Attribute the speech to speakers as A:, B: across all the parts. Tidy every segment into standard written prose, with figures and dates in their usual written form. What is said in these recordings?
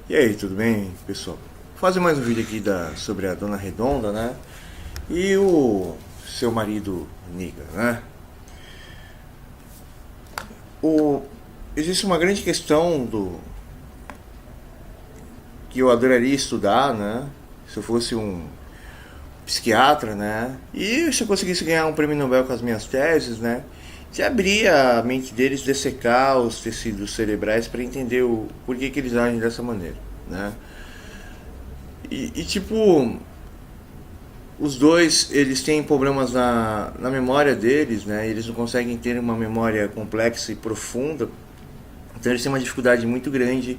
A: E aí, tudo bem, pessoal? Vou fazer mais um vídeo aqui sobre a Dona Redonda, né? E o seu marido Niga, né? O, existe uma grande questão que eu adoraria estudar, né? Se eu fosse um psiquiatra, né? E se eu conseguisse ganhar um prêmio Nobel com as minhas teses, né? De abrir a mente deles, dessecar os tecidos cerebrais para entender o porquê que eles agem dessa maneira, né? Tipo, os dois, eles têm problemas na memória deles, né? Eles não conseguem ter uma memória complexa e profunda. Então eles têm uma dificuldade muito grande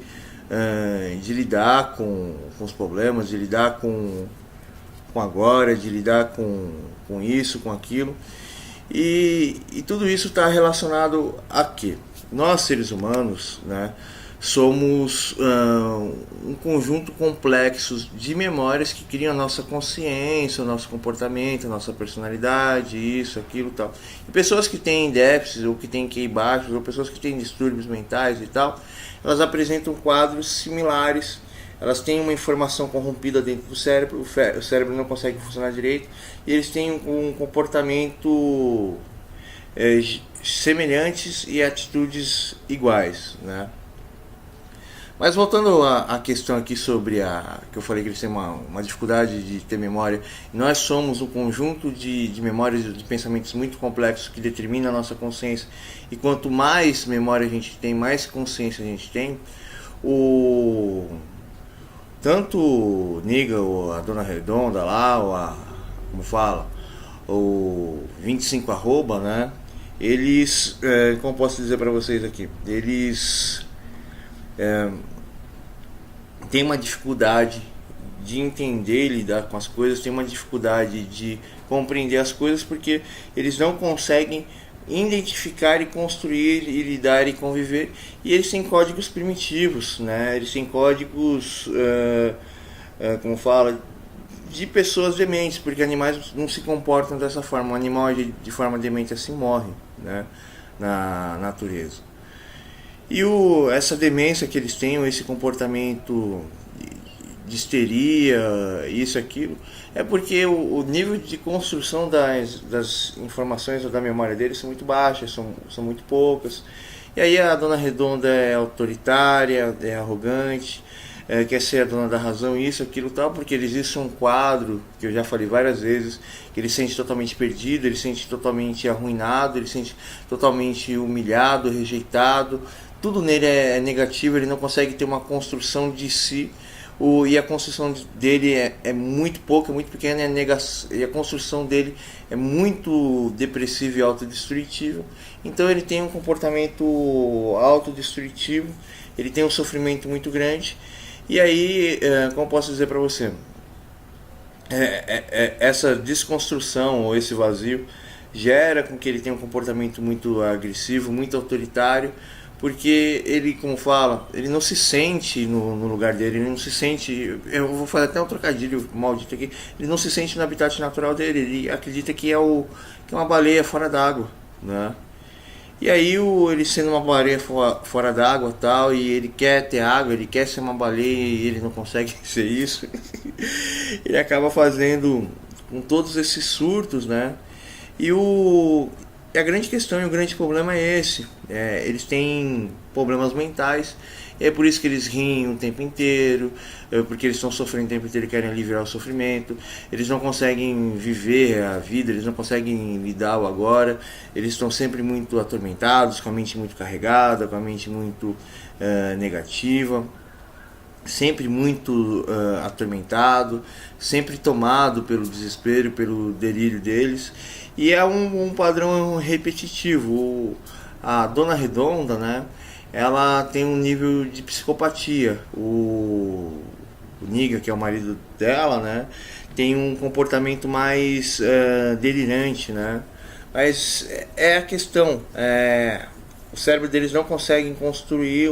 A: de lidar com os problemas, de lidar com agora, de lidar com isso, com aquilo. E tudo isso está relacionado a quê? Nós, seres humanos, né, somos um conjunto complexo de memórias que criam a nossa consciência, o nosso comportamento, a nossa personalidade, isso, aquilo, tal. E pessoas que têm déficits, ou que têm QI baixos, ou pessoas que têm distúrbios mentais e tal, elas apresentam quadros similares. Elas têm uma informação corrompida dentro do cérebro, o cérebro não consegue funcionar direito, e eles têm um comportamento semelhantes e atitudes iguais, né? Mas voltando à questão aqui sobre que eu falei que eles têm uma dificuldade de ter memória, nós somos um conjunto de memórias, de pensamentos muito complexos que determina a nossa consciência, e quanto mais memória a gente tem, mais consciência a gente tem. Tanto o Niga, ou a Dona Redonda lá, ou como fala, o 25 arroba, né? Eles, como posso dizer para vocês aqui, eles têm uma dificuldade de entender e lidar com as coisas, têm uma dificuldade de compreender as coisas, porque eles não conseguem identificar e construir e lidar e conviver, e eles têm códigos primitivos, né? Eles têm códigos, como fala, de pessoas dementes, porque animais não se comportam dessa forma. Um animal de forma demente assim morre, né? Na natureza. E essa demência que eles têm, esse comportamento de histeria, isso, aquilo, é porque o nível de construção das informações ou da memória deles são muito baixas, são muito poucas. E aí a Dona Redonda é autoritária, é arrogante, quer ser a dona da razão, isso, aquilo, tal, porque existe um quadro, que eu já falei várias vezes, que ele se sente totalmente perdido, ele se sente totalmente arruinado, ele se sente totalmente humilhado, rejeitado, tudo nele é negativo, ele não consegue ter uma construção de si. E a construção dele é muito pouca, é muito pequena, e a construção dele é muito depressiva e autodestrutiva. Então ele tem um comportamento autodestrutivo, ele tem um sofrimento muito grande. E aí, como posso dizer para você, essa desconstrução ou esse vazio gera com que ele tenha um comportamento muito agressivo, muito autoritário, porque ele, como fala, ele não se sente no lugar dele, ele não se sente, eu vou fazer até um trocadilho maldito aqui, ele não se sente no habitat natural dele, ele acredita que é uma baleia fora d'água, né? E aí ele sendo uma baleia fora d'água tal, e ele quer ter água, ele quer ser uma baleia e ele não consegue ser isso, ele acaba fazendo com todos esses surtos, né? E a grande questão e o grande problema é esse. Eles têm problemas mentais, e é por isso que eles riem o tempo inteiro, porque eles estão sofrendo o tempo inteiro e querem aliviar o sofrimento. Eles não conseguem viver a vida, eles não conseguem lidar o agora, eles estão sempre muito atormentados, com a mente muito carregada, com a mente muito negativa, sempre muito atormentado, sempre tomado pelo desespero, pelo delírio deles. E é um padrão repetitivo. A Dona Redonda, né, ela tem um nível de psicopatia. O Niga, que é o marido dela, né, tem um comportamento mais delirante, né. Mas é a questão, o cérebro deles não consegue construir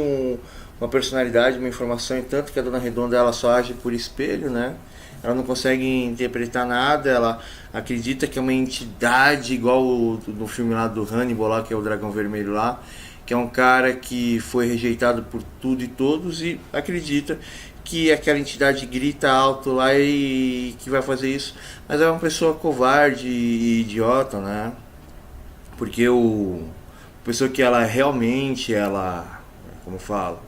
A: uma personalidade, uma informação, e tanto que a Dona Redonda ela só age por espelho, né? Ela não consegue interpretar nada, ela acredita que é uma entidade igual no filme lá do Hannibal, lá, que é o dragão vermelho lá, que é um cara que foi rejeitado por tudo e todos e acredita que aquela entidade grita alto lá e que vai fazer isso, mas é uma pessoa covarde e idiota, né? Porque a pessoa que ela realmente, ela, como eu falo,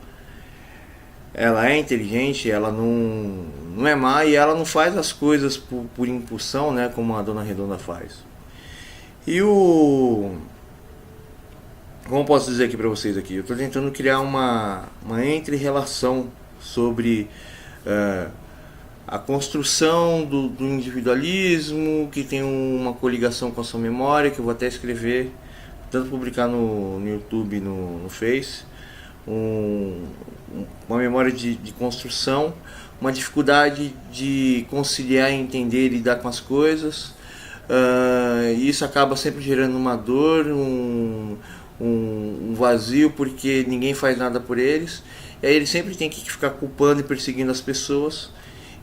A: ela é inteligente, ela não é má e ela não faz as coisas por impulsão, né, como a Dona Redonda faz. E como eu posso dizer aqui pra vocês aqui, eu tô tentando criar uma entre-relação sobre a construção do individualismo, que tem uma coligação com a sua memória, que eu vou até escrever, tanto publicar no YouTube, no Face, uma memória de construção, uma dificuldade de conciliar, entender e lidar com as coisas. E isso acaba sempre gerando uma dor, um vazio, porque ninguém faz nada por eles. E aí ele sempre tem que ficar culpando e perseguindo as pessoas.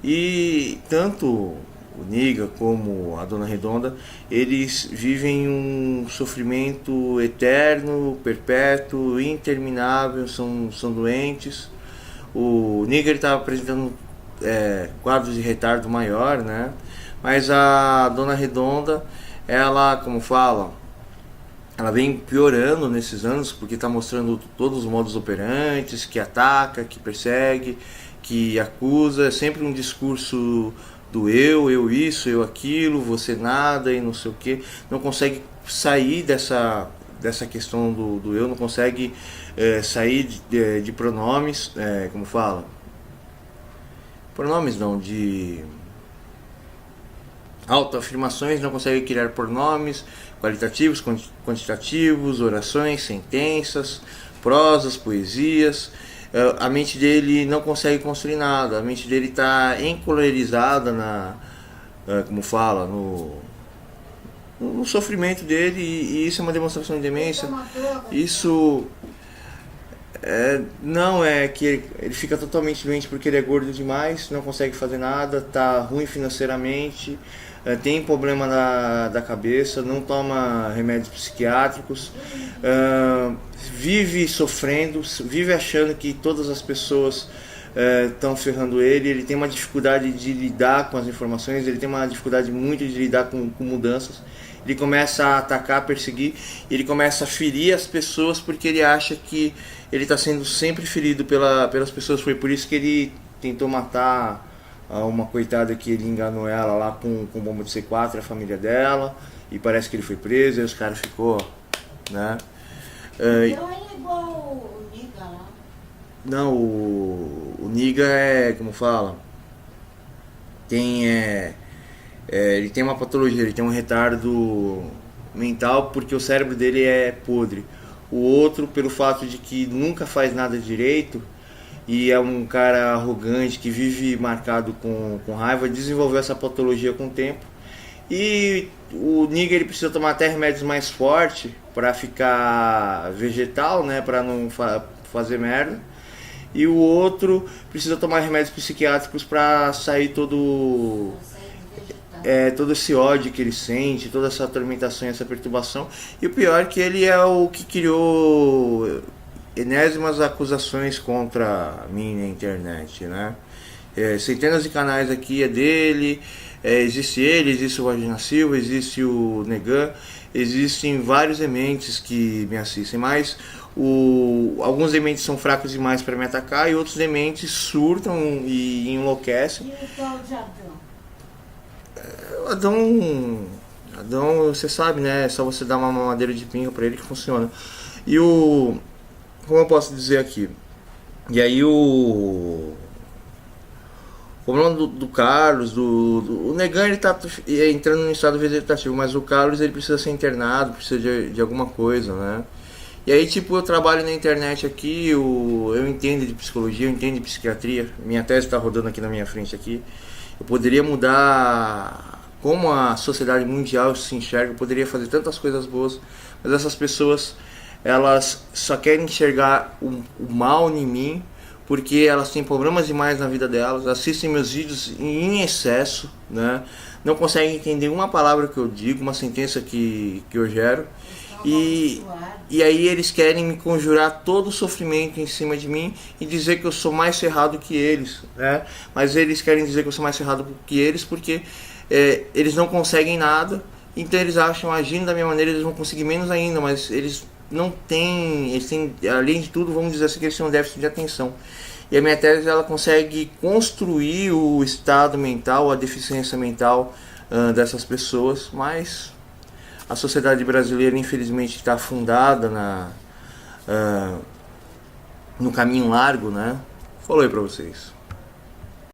A: E tanto o Niga como a Dona Redonda, eles vivem um sofrimento eterno, perpétuo, interminável, são doentes. O Niga está apresentando quadros de retardo maior, né? Mas a Dona Redonda, ela, como fala, ela vem piorando nesses anos, porque está mostrando todos os modos operantes, que ataca, que persegue, que acusa, é sempre um discurso do eu isso, eu aquilo, você nada e não sei o que. Não consegue sair dessa questão do eu, não consegue sair de pronomes, como fala? Pronomes não, de autoafirmações, não consegue criar pronomes qualitativos, quantitativos, orações, sentenças, prosas, poesias. A mente dele não consegue construir nada, a mente dele está encolerizada como fala, no sofrimento dele, e isso é uma demonstração de demência. Isso não é que ele fica totalmente doente porque ele é gordo demais, não consegue fazer nada, tá ruim financeiramente, tem problema da cabeça, não toma remédios psiquiátricos, vive sofrendo, vive achando que todas as pessoas estão ferrando ele tem uma dificuldade de lidar com as informações, ele tem uma dificuldade muito de lidar com mudanças. Ele começa a atacar, perseguir, ele começa a ferir as pessoas porque ele acha que ele está sendo sempre ferido pelas pessoas. Foi por isso que ele tentou matar uma coitada que ele enganou ela lá com bomba de C4, a família dela, e parece que ele foi preso, e os caras ficou, né?
B: Então é igual o Niga lá?
A: Não, o Niga como fala, ele tem uma patologia, ele tem um retardo mental porque o cérebro dele é podre. O outro, pelo fato de que nunca faz nada direito e é um cara arrogante que vive marcado com raiva, desenvolveu essa patologia com o tempo. E o Niga ele precisa tomar até remédios mais fortes para ficar vegetal, né, para não fazer merda. E o outro precisa tomar remédios psiquiátricos para sair todo esse ódio que ele sente, toda essa atormentação e essa perturbação. E o pior é que ele é o que criou enésimas acusações contra mim na internet, né? Centenas de canais aqui é dele, existe ele, existe o Vagina Silva, existe o Negan, existem vários dementes que me assistem, mas alguns dementes são fracos demais para me atacar e outros dementes surtam e enlouquecem.
B: E o tal de Adão?
A: Adão, você sabe, né? É só você dar uma mamadeira de pinga pra ele que funciona. E como eu posso dizer aqui? E aí o problema do Carlos, o Negan, ele tá entrando em estado vegetativo, mas o Carlos ele precisa ser internado, precisa de alguma coisa, né? E aí, tipo, eu trabalho na internet aqui, eu entendo de psicologia, eu entendo de psiquiatria, minha tese está rodando aqui na minha frente aqui. Eu poderia mudar como a sociedade mundial se enxerga, eu poderia fazer tantas coisas boas, mas essas pessoas, elas só querem enxergar o mal em mim, porque elas têm problemas demais na vida delas, assistem meus vídeos em excesso, né? Não conseguem entender uma palavra que eu digo, uma sentença que eu gero, E, e aí eles querem me conjurar todo o sofrimento em cima de mim e dizer que eu sou mais ferrado que eles, né? Mas eles querem dizer que eu sou mais ferrado que eles porque eles não conseguem nada, então eles acham, agindo da minha maneira, eles vão conseguir menos ainda, mas eles não têm, eles têm, além de tudo, vamos dizer assim, que eles têm um déficit de atenção. E a minha tese, ela consegue construir o estado mental, a deficiência mental dessas pessoas, mas a sociedade brasileira, infelizmente, está afundada no caminho largo, né? Falei para vocês.